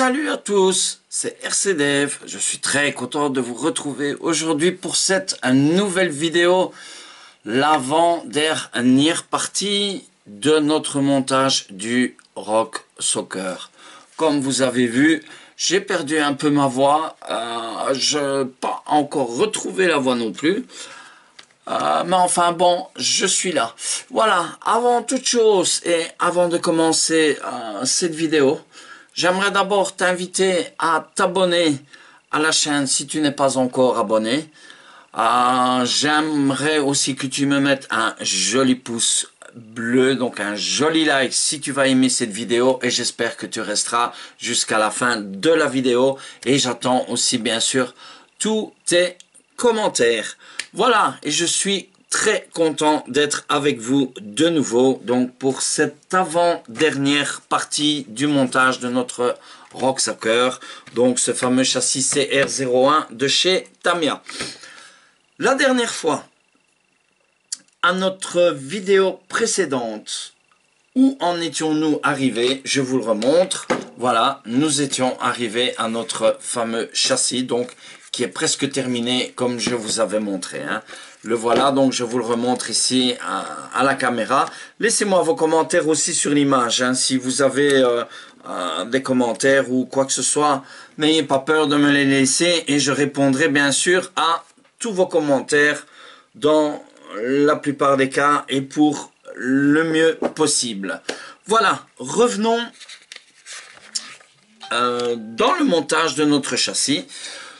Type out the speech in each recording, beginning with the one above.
Salut à tous, c'est RCDev. Je suis très content de vous retrouver aujourd'hui pour cette nouvelle vidéo, l'avant-dernière partie de notre montage du Rock Soccer. Comme vous avez vu, j'ai perdu un peu ma voix, je n'ai pas encore retrouvé la voix non plus. Mais enfin bon, je suis là. Voilà, avant toute chose et avant de commencer cette vidéo, j'aimerais d'abord t'inviter à t'abonner à la chaîne si tu n'es pas encore abonné. J'aimerais aussi que tu me mettes un joli pouce bleu, donc un joli like si tu vas aimer cette vidéo, et j'espère que tu resteras jusqu'à la fin de la vidéo, et j'attends aussi bien sûr tous tes commentaires. Voilà, et je suis très content d'être avec vous de nouveau, donc pour cette avant-dernière partie du montage de notre Rock Soccer, donc ce fameux châssis CR01 de chez Tamiya. La dernière fois, à notre vidéo précédente, où en étions-nous arrivés? Je vous le remontre. Voilà, nous étions arrivés à notre fameux châssis, donc qui est presque terminé comme je vous avais montré, hein. Le voilà, donc je vous le remontre ici à la caméra. Laissez-moi vos commentaires aussi sur l'image, hein. Si vous avez des commentaires ou quoi que ce soit, n'ayez pas peur de me les laisser et je répondrai bien sûr à tous vos commentaires dans la plupart des cas et pour le mieux possible. Voilà, revenons dans le montage de notre châssis.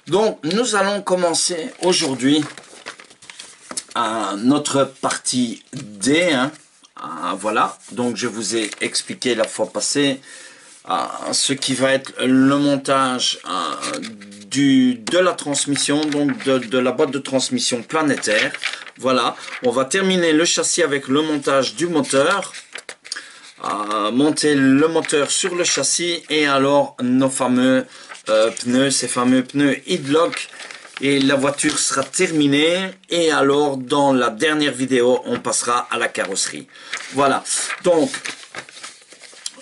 Donc nous allons commencer aujourd'hui notre partie D, hein. Voilà, donc je vous ai expliqué la fois passée ce qui va être le montage de la transmission, donc de la boîte de transmission planétaire. Voilà, on va terminer le châssis avec le montage du moteur, monter le moteur sur le châssis et alors nos fameux pneus, ces fameux pneus Headlock, et la voiture sera terminée. Et alors dans la dernière vidéo on passera à la carrosserie. Voilà, donc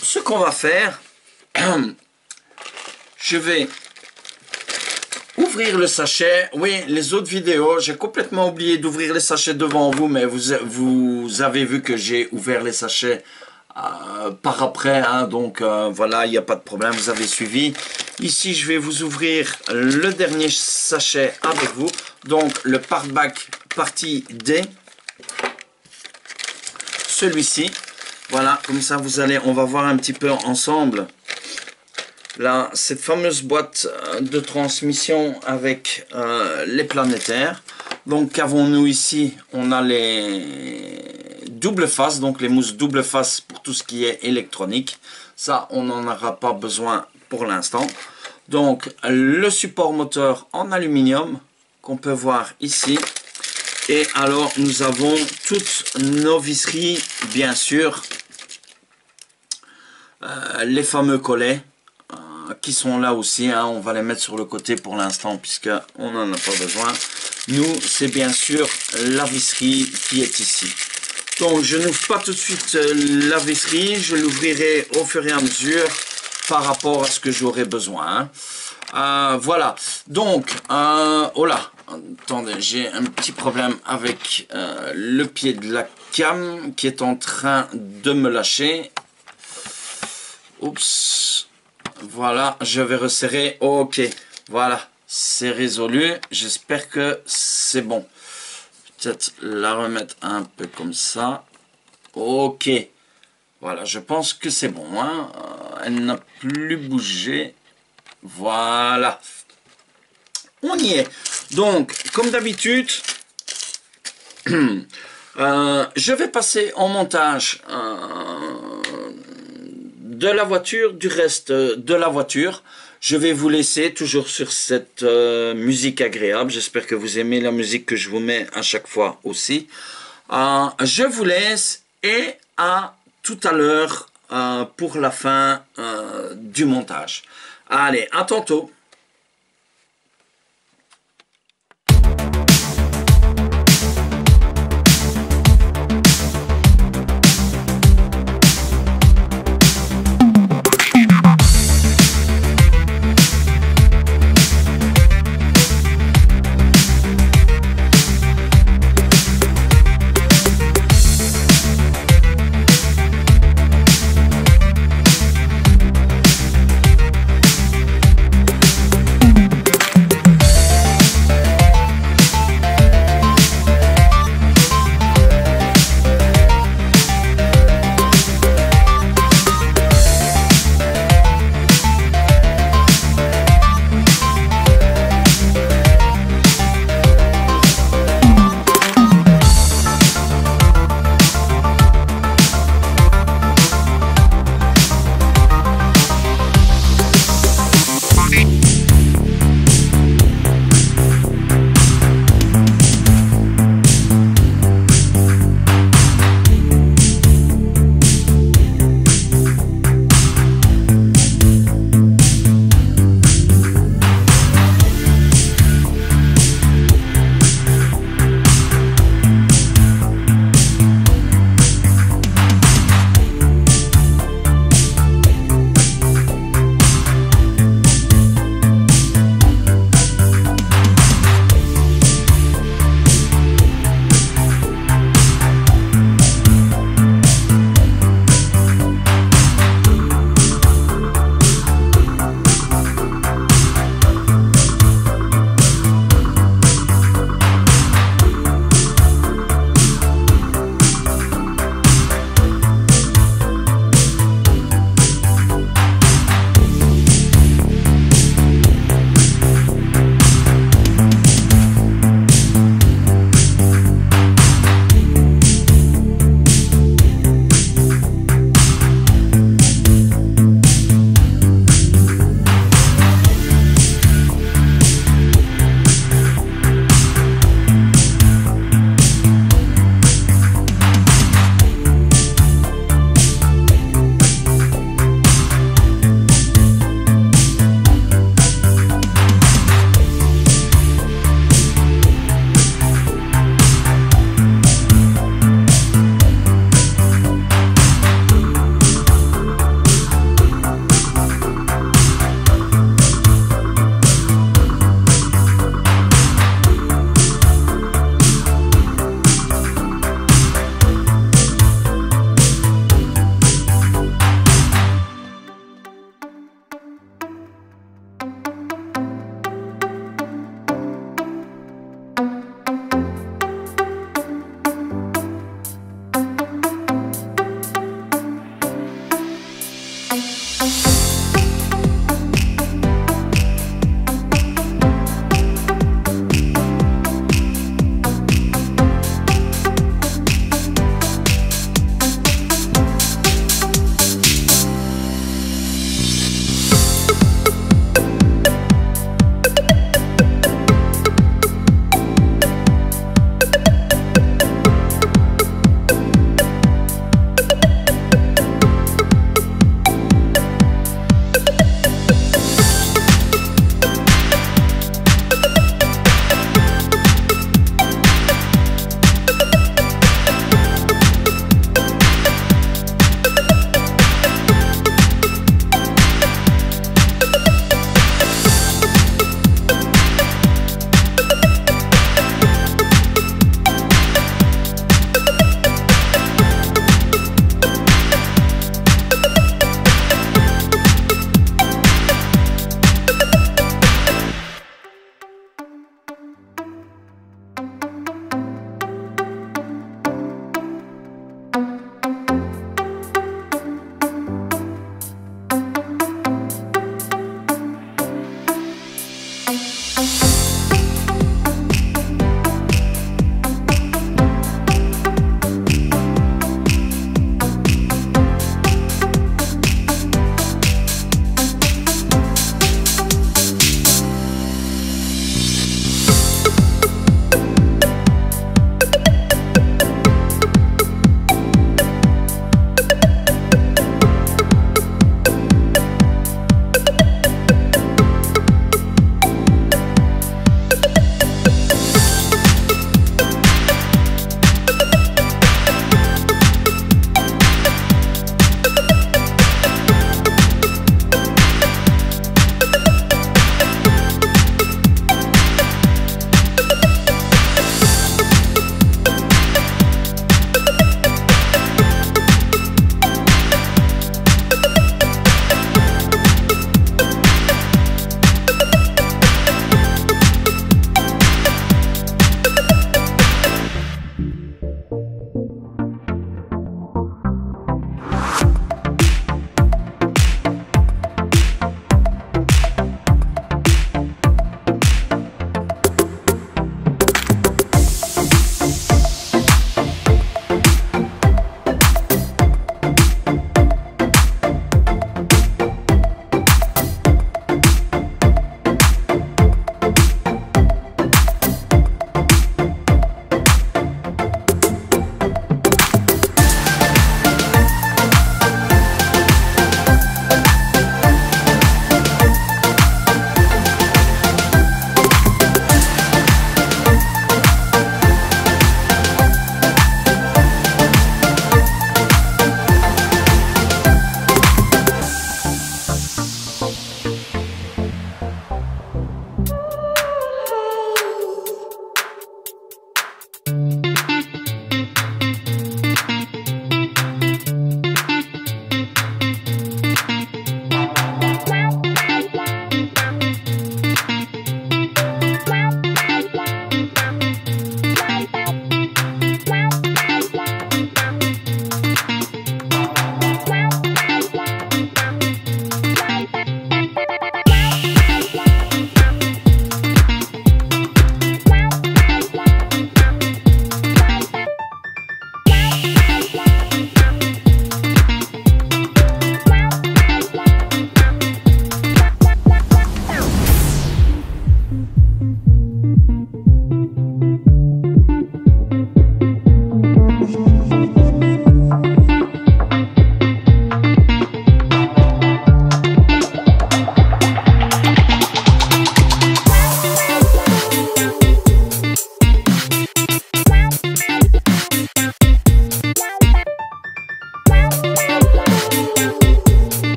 ce qu'on va faire, je vais ouvrir le sachet. Oui, les autres vidéos, j'ai complètement oublié d'ouvrir les sachets devant vous, mais vous avez vu que j'ai ouvert les sachets par après, hein, donc voilà, il n'y a pas de problème, vous avez suivi. Ici, je vais vous ouvrir le dernier sachet avec vous, donc le part-back partie D, celui-ci. Voilà, comme ça vous allez, on va voir un petit peu ensemble là, cette fameuse boîte de transmission avec les planétaires. Donc qu'avons-nous ici? On a les double face, donc les mousses double face pour tout ce qui est électronique. Ça, on n'en aura pas besoin pour l'instant. Donc le support moteur en aluminium qu'on peut voir ici. Et alors nous avons toutes nos visseries, bien sûr, les fameux collets qui sont là aussi, hein. On va les mettre sur le côté pour l'instant puisque on n'en a pas besoin. Nous, c'est bien sûr la visserie qui est ici. Donc je n'ouvre pas tout de suite la visserie, je l'ouvrirai au fur et à mesure par rapport à ce que j'aurai besoin, hein. Voilà, donc oh là, attendez, j'ai un petit problème avec le pied de la cam qui est en train de me lâcher. Oups, voilà, je vais resserrer. Ok, voilà, c'est résolu. J'espère que c'est bon. Peut-être la remettre un peu comme ça. Ok, voilà, je pense que c'est bon, hein. Elle n'a plus bougé. Voilà, on y est. Donc comme d'habitude, je vais passer en montage de la voiture, du reste de la voiture. Je vais vous laisser toujours sur cette musique agréable. J'espère que vous aimez la musique que je vous mets à chaque fois aussi. Je vous laisse et à tout à l'heure pour la fin du montage. Allez, à tantôt.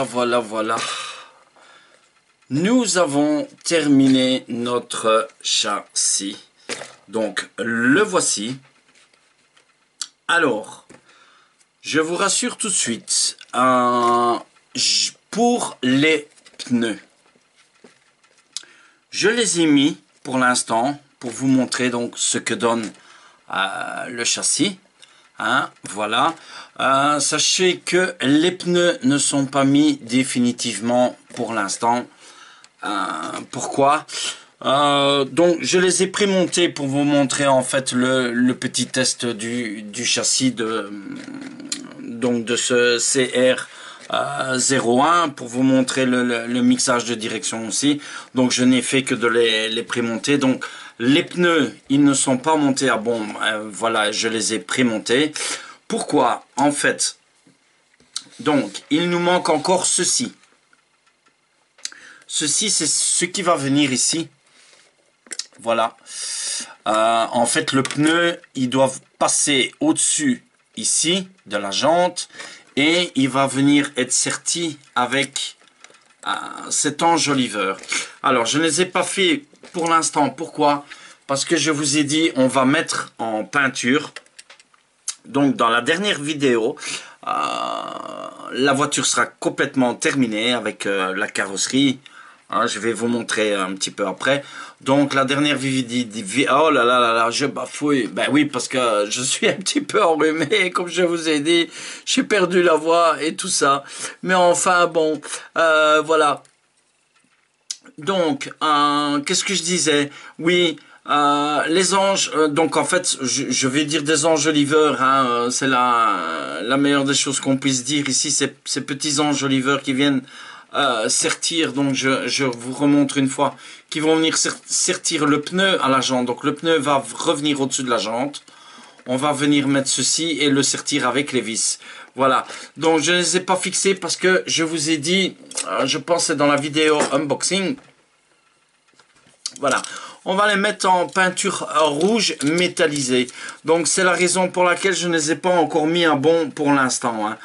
voilà. Nous avons terminé notre châssis. Donc, le voici. Alors, je vous rassure tout de suite, pour les pneus, je les ai mis pour l'instant pour vous montrer donc ce que donne le châssis. Hein, voilà. Sachez que les pneus ne sont pas mis définitivement pour l'instant. Pourquoi? Donc je les ai prémontés pour vous montrer en fait le petit test du châssis de ce CR 01 pour vous montrer le mixage de direction aussi. Donc je n'ai fait que de les prémonter. Donc les pneus, ils ne sont pas montés à bombe. Voilà, je les ai prémontés. Pourquoi? En fait, donc il nous manque encore ceci. Ceci, c'est ce qui va venir ici. Voilà. En fait, le pneu, il doit passer au-dessus, ici, de la jante. Et il va venir être serti avec cet enjoliveur. Alors, je ne les ai pas fait pour l'instant. Pourquoi? Parce que je vous ai dit, on va mettre en peinture. Donc, dans la dernière vidéo, la voiture sera complètement terminée avec la carrosserie. Je vais vous montrer un petit peu après. Donc la dernière vidéo, oh là là là là, je bafouille. Ben oui, parce que je suis un petit peu enrhumé, comme je vous ai dit. J'ai perdu la voix et tout ça. Mais enfin bon, voilà. Donc, qu'est-ce que je disais? Oui, les anges, donc en fait, je vais dire des enjoliveurs, hein, c'est la meilleure des choses qu'on puisse dire ici, ces petits enjoliveurs qui viennent sertir, donc je vous remontre une fois, qui vont venir sertir le pneu à la jante. Donc le pneu va revenir au-dessus de la jante. On va venir mettre ceci et le sertir avec les vis. Voilà. Donc je ne les ai pas fixés parce que je vous ai dit, je pense que c'est dans la vidéo unboxing. Voilà. On va les mettre en peinture rouge métallisée. Donc c'est la raison pour laquelle je ne les ai pas encore mis à bon pour l'instant. Hein.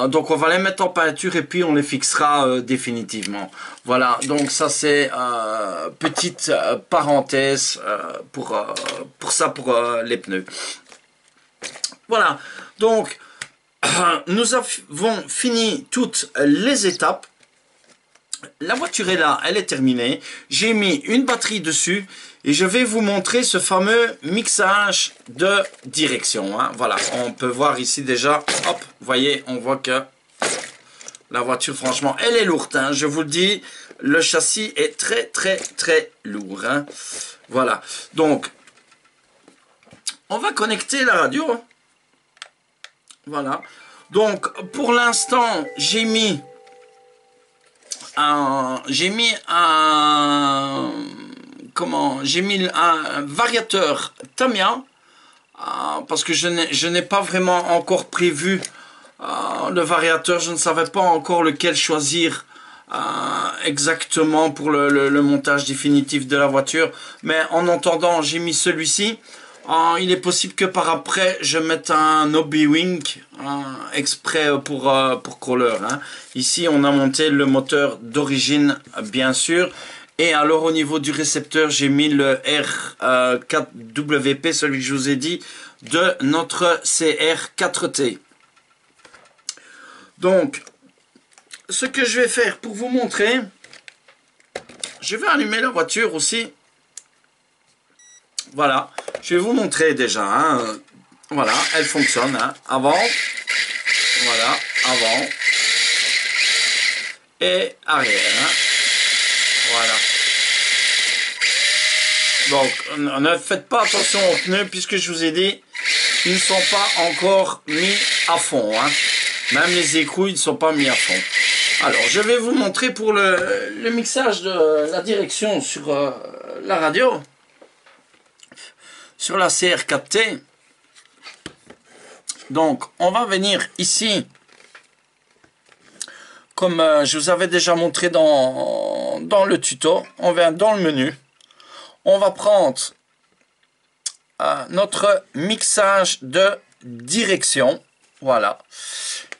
Donc on va les mettre en peinture et puis on les fixera définitivement. Voilà, donc ça c'est petite parenthèse pour les pneus. Voilà, donc nous avons fini toutes les étapes. La voiture est là, elle est terminée. J'ai mis une batterie dessus et je vais vous montrer ce fameux mixage de direction. Hein. Voilà, on peut voir ici déjà, hop, vous voyez, on voit que la voiture, franchement, elle est lourde. Hein. Je vous le dis, le châssis est très, très, très lourd. Hein. Voilà, donc, on va connecter la radio. Hein. Voilà, donc, pour l'instant, j'ai mis un variateur Tamiya parce que je n'ai pas vraiment encore prévu le variateur. Je ne savais pas encore lequel choisir exactement pour le montage définitif de la voiture, mais en entendant j'ai mis celui-ci. Il est possible que par après je mette un Hobby-Wing exprès pour crawler. Hein. Ici on a monté le moteur d'origine bien sûr. Et alors au niveau du récepteur j'ai mis le R4WP, celui que je vous ai dit, de notre CR4T. Donc ce que je vais faire pour vous montrer, je vais allumer la voiture aussi. Voilà, je vais vous montrer déjà. Hein. Voilà, elle fonctionne. Hein. Avant, voilà, avant et arrière. Hein. Voilà. Donc, ne faites pas attention aux pneus puisque je vous ai dit, ils ne sont pas encore mis à fond. Hein. Même les écrous, ils ne sont pas mis à fond. Alors, je vais vous montrer pour le mixage de la direction sur la radio. Sur la CR4T, donc on va venir ici, comme je vous avais déjà montré dans le tuto, on vient dans le menu, on va prendre notre mixage de direction, Voilà.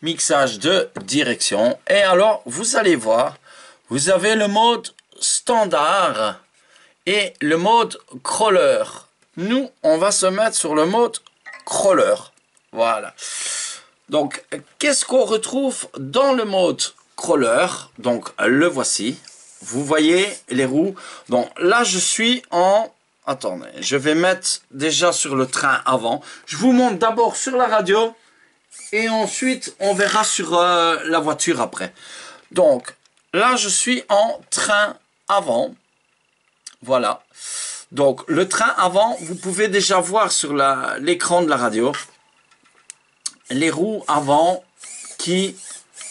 Mixage de direction. Et alors, vous allez voir, vous avez le mode standard et le mode crawler. Nous, on va se mettre sur le mode crawler. Voilà. Donc, qu'est-ce qu'on retrouve dans le mode crawler? Donc, le voici. Vous voyez les roues. Donc, là, je suis en... Attendez, je vais mettre déjà sur le train avant. Je vous montre d'abord sur la radio. Et ensuite, on verra sur la voiture après. Donc, là, je suis en train avant. Voilà. Donc, le train avant, vous pouvez déjà voir sur l'écran de la radio les roues avant qui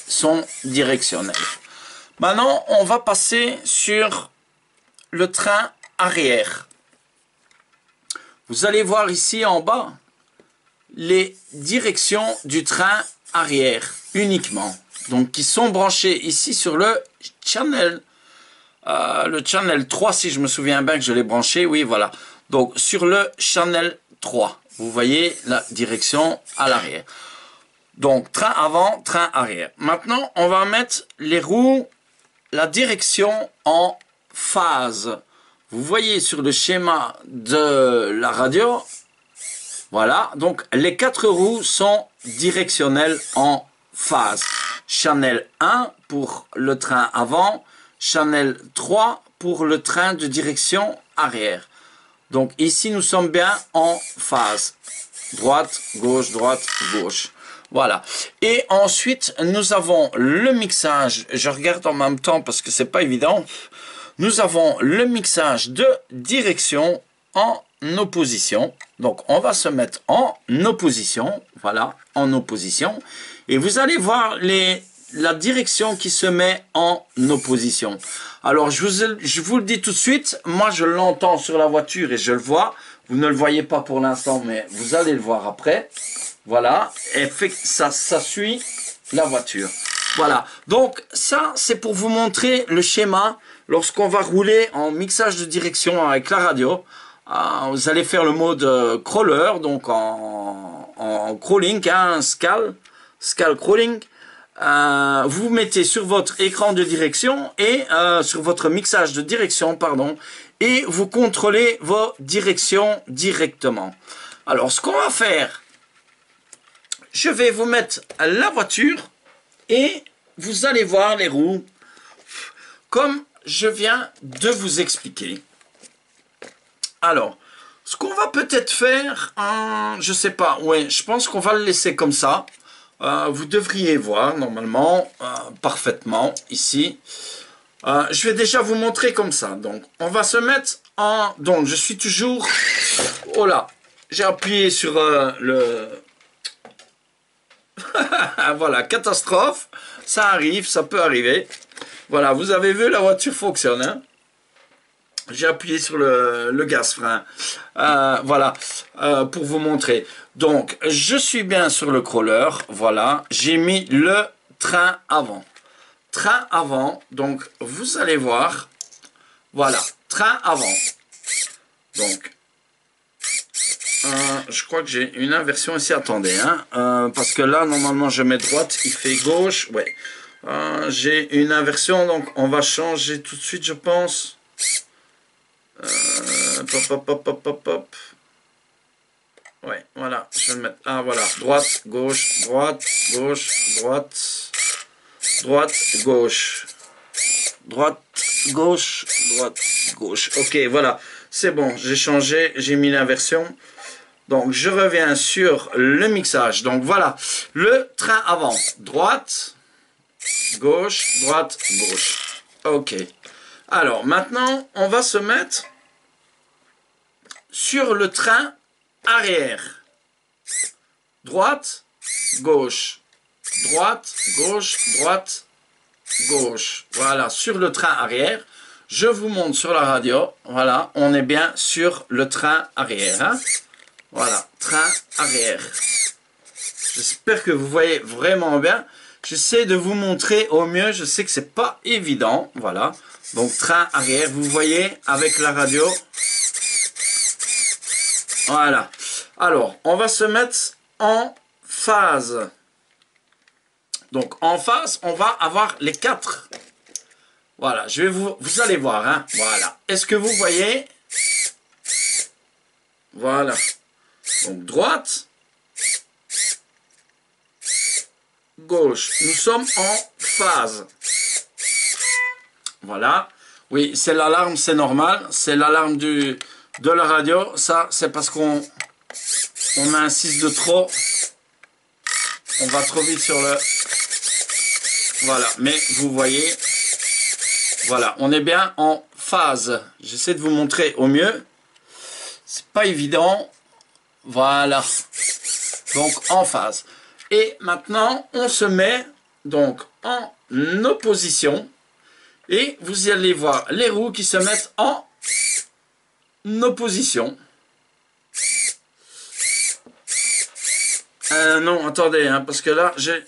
sont directionnelles. Maintenant, on va passer sur le train arrière. Vous allez voir ici en bas les directions du train arrière uniquement. Donc, qui sont branchées ici sur le channel 3, si je me souviens bien que je l'ai branché. Oui, voilà. Donc, sur le channel 3, vous voyez la direction à l'arrière. Donc, train avant, train arrière. Maintenant, on va mettre les roues, la direction en phase. Vous voyez sur le schéma de la radio, voilà. Donc, les 4 roues sont directionnelles en phase. Channel 1 pour le train avant, Channel 3 pour le train de direction arrière. Donc, ici, nous sommes bien en phase. Droite, gauche, droite, gauche. Voilà. Et ensuite, nous avons le mixage. Je regarde en même temps parce que c'est pas évident. Nous avons le mixage de direction en opposition. Donc, on va se mettre en opposition. Voilà, en opposition. Et vous allez voir la direction qui se met en opposition. Alors, je vous le dis tout de suite. Moi, je l'entends sur la voiture et je le vois. Vous ne le voyez pas pour l'instant, mais vous allez le voir après. Voilà, et ça suit la voiture. Voilà, donc ça, c'est pour vous montrer le schéma lorsqu'on va rouler en mixage de direction avec la radio. Vous allez faire le mode crawler, donc en crawling, hein, scale crawling. Vous mettez sur votre écran de direction et sur votre mixage de direction, pardon, et vous contrôlez vos directions directement. Alors, ce qu'on va faire, je vais vous mettre la voiture et vous allez voir les roues comme je viens de vous expliquer. Alors, ce qu'on va peut-être faire, je sais pas, ouais, je pense qu'on va le laisser comme ça. Vous devriez voir normalement parfaitement ici. Je vais déjà vous montrer comme ça. Donc, on va se mettre en... Donc, je suis toujours... Oh là, j'ai appuyé sur le... Voilà, catastrophe. Ça arrive, ça peut arriver. Voilà, vous avez vu, la voiture fonctionne. Hein. J'ai appuyé sur le gaz-frein. Voilà, pour vous montrer. Donc, je suis bien sur le crawler. Voilà, j'ai mis le train avant. Train avant, donc vous allez voir. Voilà, train avant. Donc, je crois que j'ai une inversion ici. Attendez, hein, parce que là, normalement, je mets droite, il fait gauche. Ouais. J'ai une inversion, donc on va changer tout de suite, je pense. Hop. Ouais, voilà. Je vais le mettre. Ah, voilà. Droite, gauche, droite, gauche, droite, droite, gauche. Droite, gauche, droite, gauche. Ok, voilà. C'est bon, j'ai changé, j'ai mis l'inversion. Donc, je reviens sur le mixage. Donc, voilà. Le train avant. Droite, gauche, droite, gauche. Ok. Alors, maintenant, on va se mettre sur le train arrière. Droite, gauche. Droite, gauche, droite, gauche. Voilà, sur le train arrière. Je vous montre sur la radio. Voilà, on est bien sur le train arrière. Hein? Voilà, train arrière. J'espère que vous voyez vraiment bien. J'essaie de vous montrer au mieux. Je sais que c'est pas évident. Voilà. Donc, train arrière. Vous voyez avec la radio. Voilà. Alors, on va se mettre en phase. Donc en face, on va avoir les 4. Voilà, je vais vous allez voir, hein. Voilà. Est-ce que vous voyez? Voilà. Donc droite, gauche. Nous sommes en phase. Voilà. Oui, c'est l'alarme, c'est normal. C'est l'alarme de la radio. Ça, c'est parce qu'on insiste de trop. On va trop vite sur le... Voilà, mais vous voyez... Voilà, on est bien en phase. J'essaie de vous montrer au mieux. C'est pas évident. Voilà. Donc en phase. Et maintenant, on se met donc en opposition. Et vous allez voir les roues qui se mettent en opposition. Non, attendez, hein, parce que là, j'ai...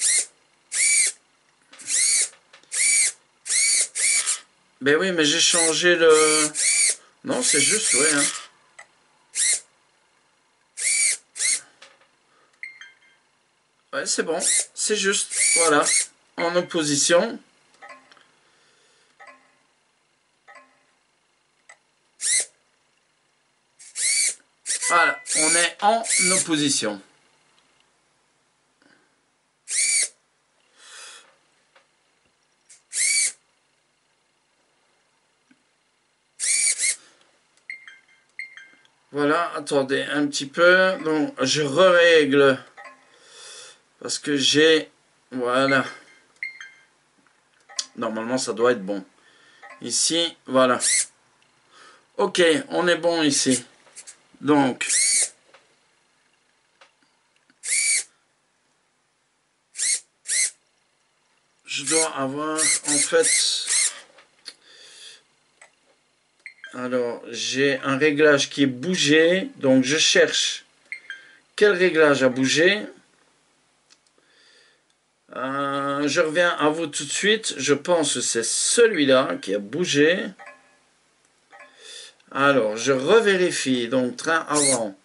Ben oui, mais j'ai changé le... Non, c'est juste, oui. Hein. Ouais, c'est bon. C'est juste, voilà. En opposition. Voilà, on est en opposition. Voilà, attendez un petit peu. Donc, je règle parce que j'ai... Voilà. Normalement, ça doit être bon. Ici, voilà. Ok, on est bon ici. Donc... Je dois avoir, en fait... Alors, j'ai un réglage qui est bougé. Donc, je cherche quel réglage a bougé. Je reviens à vous tout de suite. Je pense que c'est celui-là qui a bougé. Alors, je revérifie. Donc, train avant.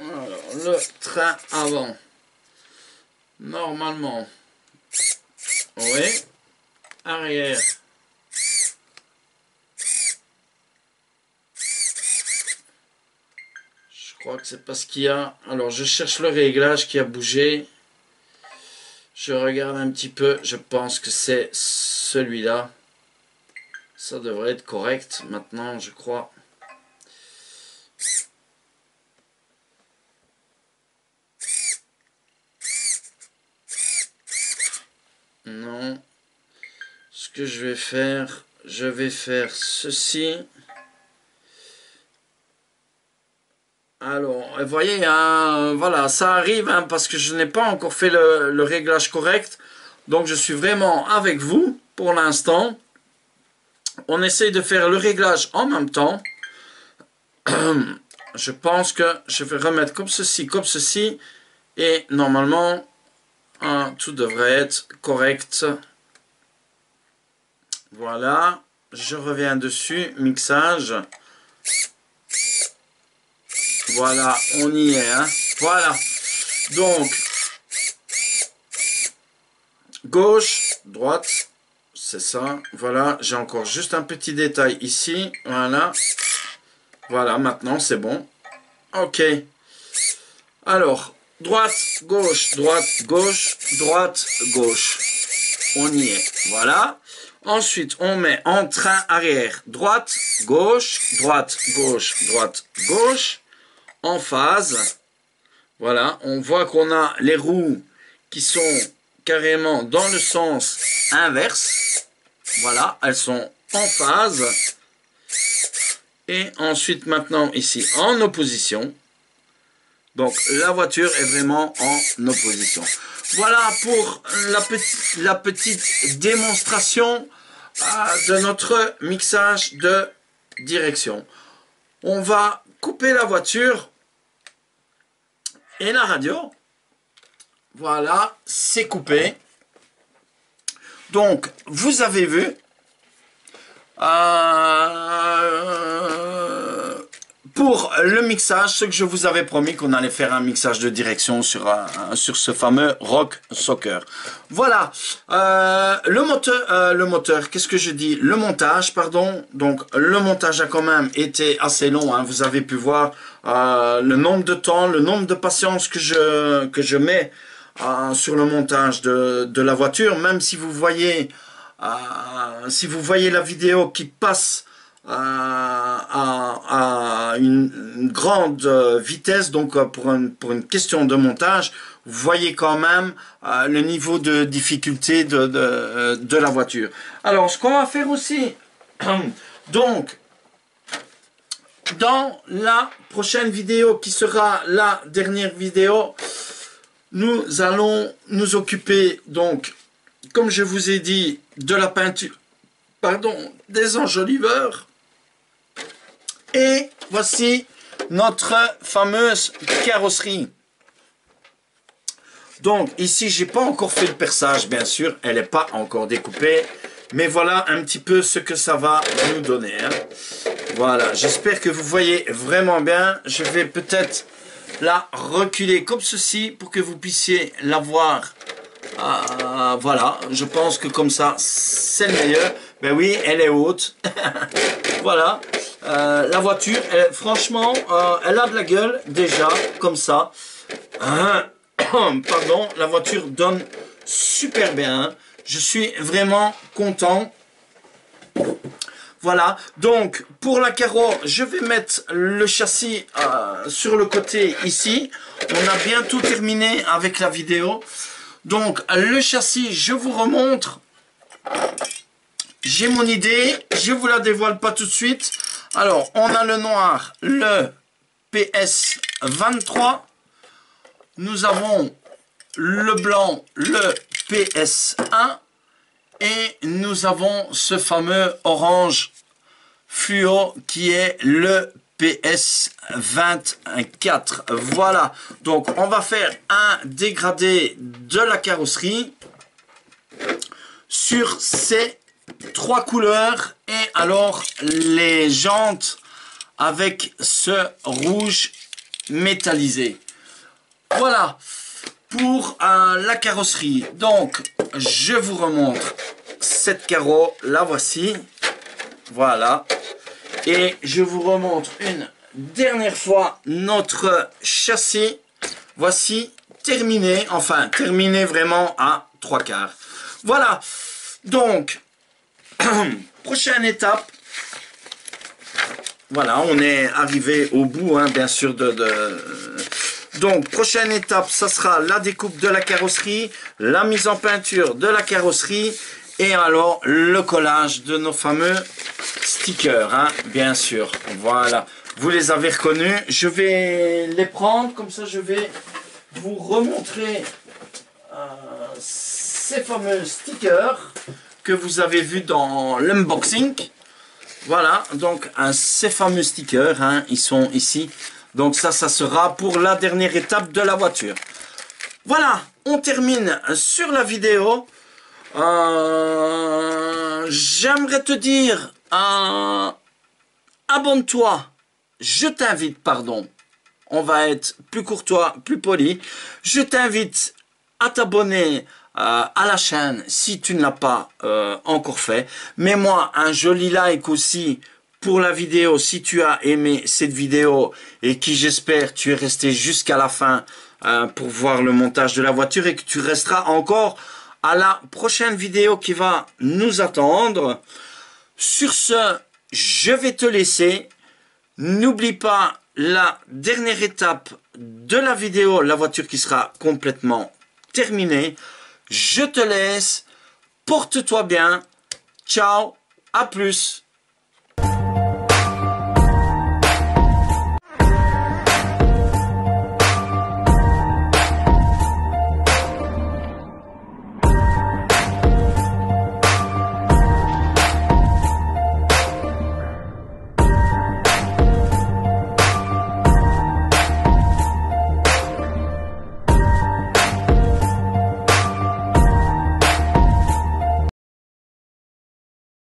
Alors, le train avant. Normalement. Oui. Arrière. Je crois que c'est parce qu'il y a... Alors, je cherche le réglage qui a bougé. Je regarde un petit peu. Je pense que c'est celui-là. Ça devrait être correct maintenant, je crois. Non. Ce que je vais faire ceci. Alors, vous voyez, hein, voilà, ça arrive hein, parce que je n'ai pas encore fait le réglage correct. Donc, je suis vraiment avec vous pour l'instant. On essaye de faire le réglage en même temps. Je pense que je vais remettre comme ceci. Et normalement, tout devrait être correct. Voilà. Je reviens dessus. Mixage. Voilà, on y est. Hein. Voilà. Donc, gauche, droite. C'est ça. Voilà. J'ai encore juste un petit détail ici. Voilà. Voilà, maintenant c'est bon. Ok. Alors, droite, gauche, droite, gauche, droite, gauche. On y est. Voilà. Ensuite, on met en train arrière. Droite, gauche, droite, gauche, droite, gauche. En phase. Voilà. On voit qu'on a les roues qui sont carrément dans le sens inverse. Voilà. Elles sont en phase. Et ensuite, maintenant, ici, en opposition. Donc, la voiture est vraiment en opposition. Voilà pour la petite démonstration de notre mixage de direction. On va couper la voiture et la radio. Voilà, c'est coupé. Donc, vous avez vu... pour le mixage, ce que je vous avais promis qu'on allait faire un mixage de direction sur ce fameux Rock Soccer. Voilà, le moteur, qu'est-ce que je dis? Le montage, pardon. Donc le montage a quand même été assez long, hein. Vous avez pu voir le nombre de temps, le nombre de patience que je mets sur le montage de la voiture. Même si vous voyez la vidéo qui passe à une grande vitesse, donc pour une question de montage, vous voyez quand même le niveau de difficulté de la voiture. Alors, ce qu'on va faire aussi, donc, dans la prochaine vidéo, qui sera la dernière vidéo, nous allons nous occuper, donc, comme je vous ai dit, de la peinture, pardon, des enjoliveurs. Et voici notre fameuse carrosserie. Donc ici, j'ai pas encore fait le perçage, bien sûr, elle n'est pas encore découpée, mais voilà un petit peu ce que ça va nous donner, hein. Voilà, j'espère que vous voyez vraiment bien. Je vais peut-être la reculer comme ceci pour que vous puissiez la voir. Voilà, je pense que comme ça, c'est le meilleur. Ben oui, elle est haute. Voilà. La voiture, franchement, elle a de la gueule déjà, comme ça. Pardon, la voiture donne super bien. Je suis vraiment content. Voilà, donc pour la carreau, je vais mettre le châssis sur le côté ici. On a bientôt terminé avec la vidéo. Donc le châssis, je vous remontre. J'ai mon idée, je vous la dévoile pas tout de suite. Alors, on a le noir, le PS23. Nous avons le blanc, le PS1. Et nous avons ce fameux orange fluo qui est le PS24. Voilà, donc on va faire un dégradé de la carrosserie sur ces trois couleurs. Et alors les jantes avec ce rouge métallisé. Voilà pour la carrosserie. Donc je vous remontre cette carreau, la voici. Voilà. Et je vous remontre une dernière fois notre châssis. Voici terminé, enfin terminé vraiment à 3/4. Voilà. Donc prochaine étape. Voilà, on est arrivé au bout, hein, bien sûr, Donc prochaine étape, ça sera la découpe de la carrosserie, la mise en peinture de la carrosserie et alors le collage de nos fameux stickers, hein, bien sûr. Voilà, vous les avez reconnus. Je vais les prendre, comme ça je vais vous remontrer ces fameux stickers que vous avez vus dans l'unboxing. Voilà, donc ces fameux stickers, hein, ils sont ici. Donc ça sera pour la dernière étape de la voiture. Voilà, on termine sur la vidéo. J'aimerais te dire, abonne-toi. Je t'invite, pardon. On va être plus courtois, plus poli. Je t'invite à t'abonner à la chaîne si tu ne l'as pas encore fait. Mets-moi un joli like aussi pour la vidéo si tu as aimé cette vidéo et qui j'espère tu es resté jusqu'à la fin pour voir le montage de la voiture et que tu resteras encore à la prochaine vidéo qui va nous attendre. Sur ce, je vais te laisser. N'oublie pas la dernière étape de la vidéo, la voiture qui sera complètement terminée. Je te laisse. Porte-toi bien. Ciao. À plus.